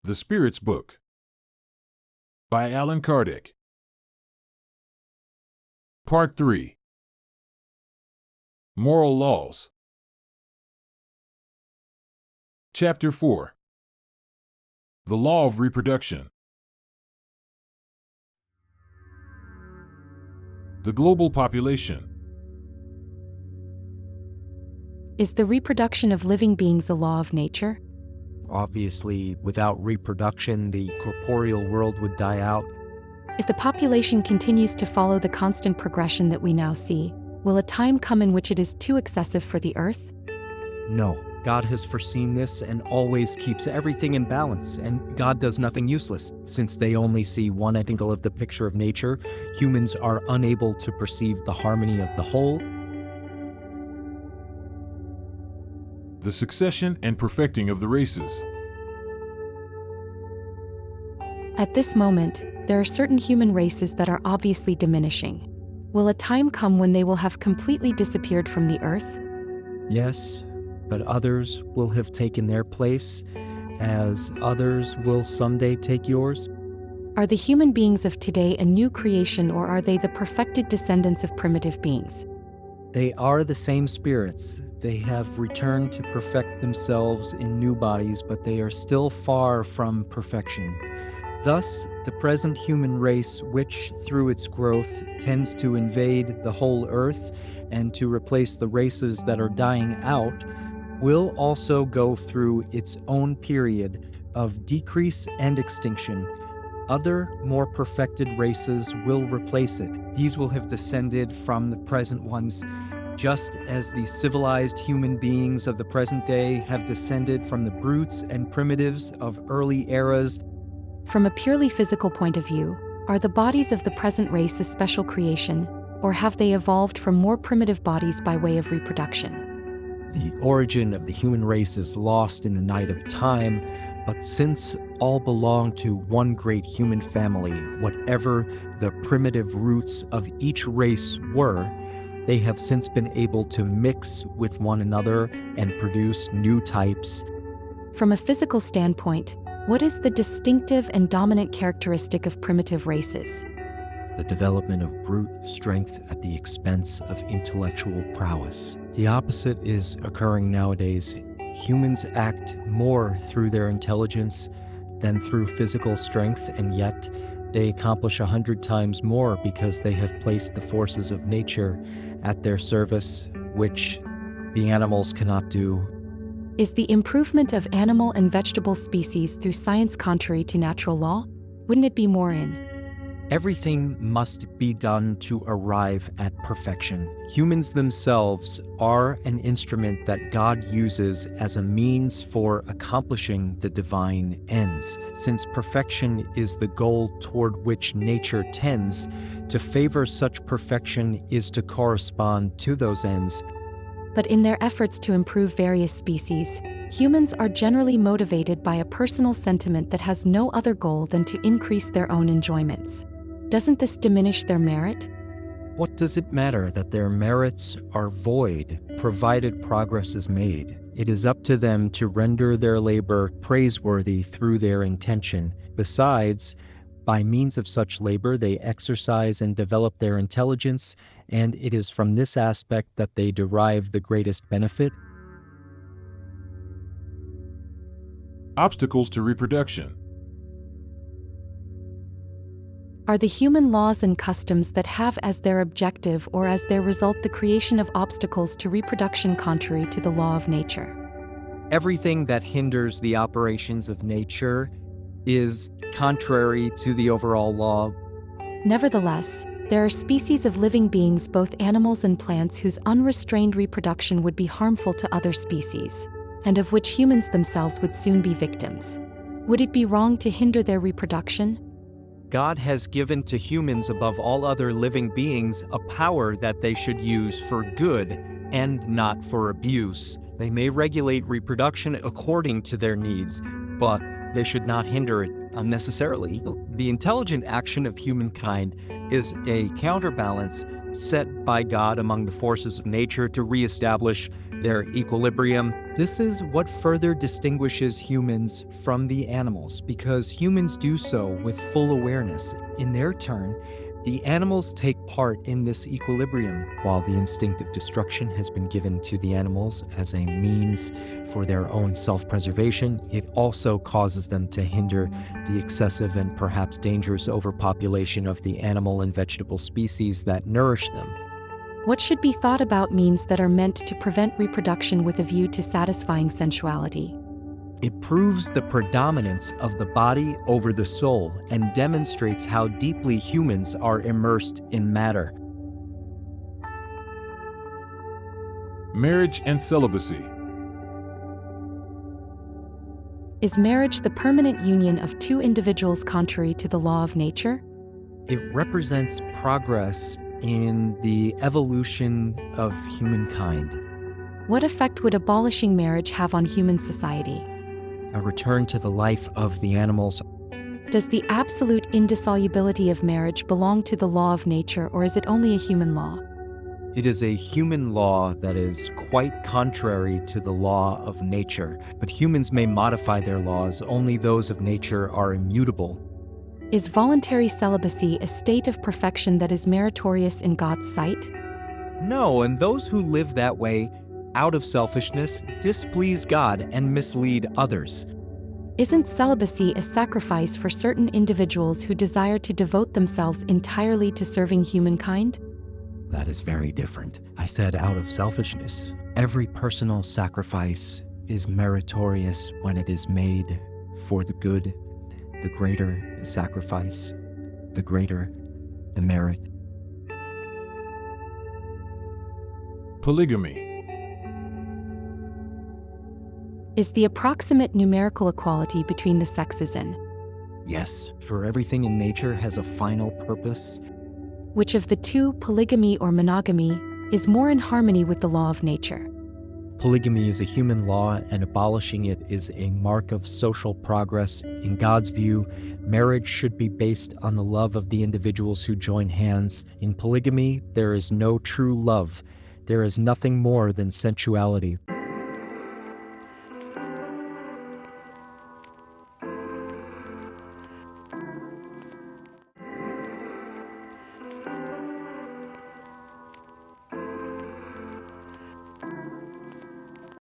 The Spirit's Book by Allan Kardec. Part 3. Moral Laws. Chapter 4. The Law of Reproduction. The global population. Is the reproduction of living beings a law of nature? Obviously, without reproduction, the corporeal world would die out. If the population continues to follow the constant progression that we now see, will a time come in which it is too excessive for the earth? No, God has foreseen this and always keeps everything in balance, and God does nothing useless. Since they only see one angle of the picture of nature, humans are unable to perceive the harmony of the whole. The succession and perfecting of the races. At this moment, there are certain human races that are obviously diminishing. Will a time come when they will have completely disappeared from the earth? Yes, but others will have taken their place, as others will someday take yours. Are the human beings of today a new creation, or are they the perfected descendants of primitive beings? They are the same spirits. They have returned to perfect themselves in new bodies, but they are still far from perfection. Thus, the present human race, which through its growth tends to invade the whole earth and to replace the races that are dying out, will also go through its own period of decrease and extinction. Other, more perfected races will replace it. These will have descended from the present ones, just as the civilized human beings of the present day have descended from the brutes and primitives of early eras. From a purely physical point of view, are the bodies of the present race a special creation, or have they evolved from more primitive bodies by way of reproduction? The origin of the human race is lost in the night of time, but since all belong to one great human family, whatever the primitive roots of each race were, they have since been able to mix with one another and produce new types. From a physical standpoint, what is the distinctive and dominant characteristic of primitive races? The development of brute strength at the expense of intellectual prowess. The opposite is occurring nowadays. Humans act more through their intelligence than through physical strength, and yet they accomplish 100 times more because they have placed the forces of nature at their service, which the animals cannot do. Is the improvement of animal and vegetable species through science contrary to natural law? Wouldn't it be more in? Everything must be done to arrive at perfection. Humans themselves are an instrument that God uses as a means for accomplishing the divine ends. Since perfection is the goal toward which nature tends, to favor such perfection is to correspond to those ends. But in their efforts to improve various species, humans are generally motivated by a personal sentiment that has no other goal than to increase their own enjoyments. Doesn't this diminish their merit? What does it matter that their merits are void, provided progress is made? It is up to them to render their labor praiseworthy through their intention. Besides, by means of such labor, they exercise and develop their intelligence, and it is from this aspect that they derive the greatest benefit. Obstacles to reproduction. Are the human laws and customs that have as their objective or as their result the creation of obstacles to reproduction contrary to the law of nature? Everything that hinders the operations of nature is contrary to the overall law. Nevertheless, there are species of living beings, both animals and plants, whose unrestrained reproduction would be harmful to other species, and of which humans themselves would soon be victims. Would it be wrong to hinder their reproduction? God has given to humans, above all other living beings, a power that they should use for good and not for abuse. They may regulate reproduction according to their needs, but they should not hinder it unnecessarily. The intelligent action of humankind is a counterbalance set by God among the forces of nature to reestablish their equilibrium. This is what further distinguishes humans from the animals, because humans do so with full awareness. In their turn, the animals take part in this equilibrium. While the instinct of destruction has been given to the animals as a means for their own self-preservation, it also causes them to hinder the excessive and perhaps dangerous overpopulation of the animal and vegetable species that nourish them. What should be thought about means that are meant to prevent reproduction with a view to satisfying sensuality? It proves the predominance of the body over the soul and demonstrates how deeply humans are immersed in matter. Marriage and celibacy. Is marriage the permanent union of two individuals contrary to the law of nature? It represents progress in the evolution of humankind. What effect would abolishing marriage have on human society? A return to the life of the animals. Does the absolute indissolubility of marriage belong to the law of nature, or is it only a human law? It is a human law that is quite contrary to the law of nature, but humans may modify their laws. Only those of nature are immutable. Is voluntary celibacy a state of perfection that is meritorious in God's sight? No, and those who live that way out of selfishness displease God and mislead others. Isn't celibacy a sacrifice for certain individuals who desire to devote themselves entirely to serving humankind? That is very different. I said out of selfishness. Every personal sacrifice is meritorious when it is made for the good. The greater the sacrifice, the greater the merit. Polygamy. Is the approximate numerical equality between the sexes in? Yes, for everything in nature has a final purpose. Which of the two, polygamy or monogamy, is more in harmony with the law of nature? Polygamy is a human law, and abolishing it is a mark of social progress. In God's view, marriage should be based on the love of the individuals who join hands. In polygamy, there is no true love. There is nothing more than sensuality.